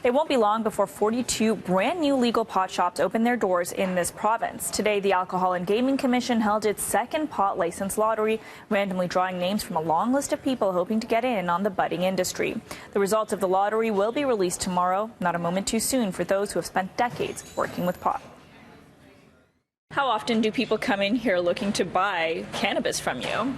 It won't be long before 42 brand new legal pot shops open their doors in this province. Today, the Alcohol and Gaming Commission held its second pot license lottery, randomly drawing names from a long list of people hoping to get in on the budding industry. The results of the lottery will be released tomorrow, not a moment too soon for those who have spent decades working with pot. How often do people come in here looking to buy cannabis from you?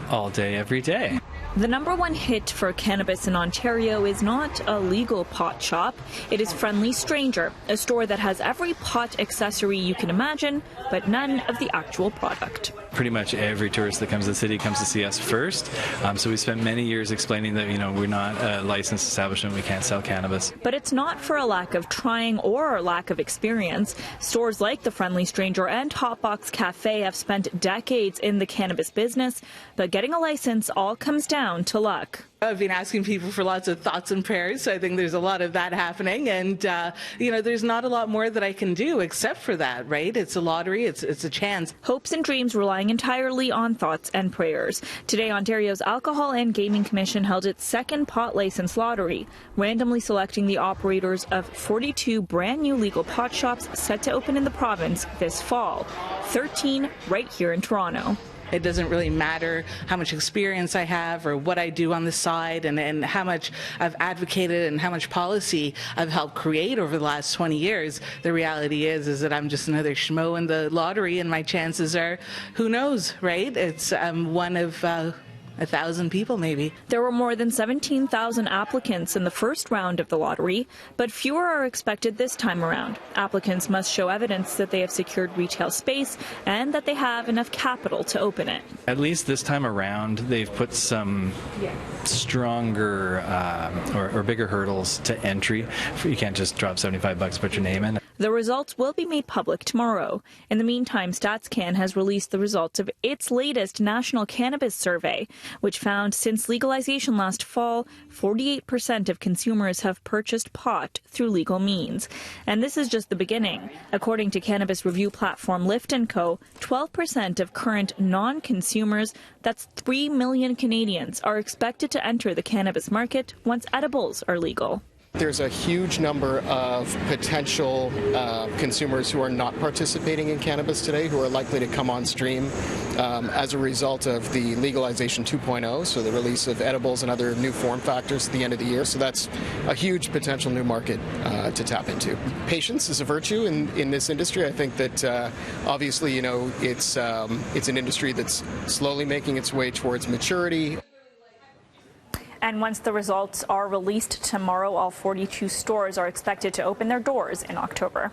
All day, every day. The number one hit for cannabis in Ontario is not a legal pot shop. It is Friendly Stranger, a store that has every pot accessory you can imagine, but none of the actual product. Pretty much every tourist that comes to the city comes to see us first. So we spent many years explaining that, we're not a licensed establishment, we can't sell cannabis. But it's not for a lack of trying or a lack of experience. Stores like the Friendly Stranger and Hotbox Cafe have spent decades in the cannabis business, but getting a license all comes down to luck. I've been asking people for lots of thoughts and prayers, so I think there's a lot of that happening. And, there's not a lot more that I can do except for that, right? It's a lottery. It's a chance. Hopes and dreams relying entirely on thoughts and prayers. Today, Ontario's Alcohol and Gaming Commission held its second pot license lottery, randomly selecting the operators of 42 brand new legal pot shops set to open in the province this fall, 13 right here in Toronto. It doesn't really matter how much experience I have or what I do on the side and how much I've advocated and how much policy I've helped create over the last 20 years. The reality is that I'm just another schmo in the lottery, and my chances are, who knows, right? It's one of 1,000 people, maybe. There were more than 17,000 applicants in the first round of the lottery, but fewer are expected this time around. Applicants must show evidence that they have secured retail space and that they have enough capital to open it. At least this time around, they've put some stronger or bigger hurdles to entry. You can't just drop $75 to put your name in. The results will be made public tomorrow. In the meantime, StatsCan has released the results of its latest national cannabis survey, which found since legalization last fall, 48% of consumers have purchased pot through legal means. And this is just the beginning. According to cannabis review platform Lift & Co., 12% of current non-consumers, that's 3 million Canadians, are expected to enter the cannabis market once edibles are legal. There's a huge number of potential consumers who are not participating in cannabis today who are likely to come on stream as a result of the legalization 2.0, so the release of edibles and other new form factors at the end of the year. So that's a huge potential new market to tap into. Patience is a virtue in this industry. I think that obviously, it's an industry that's slowly making its way towards maturity. And once the results are released tomorrow, all 42 stores are expected to open their doors in October.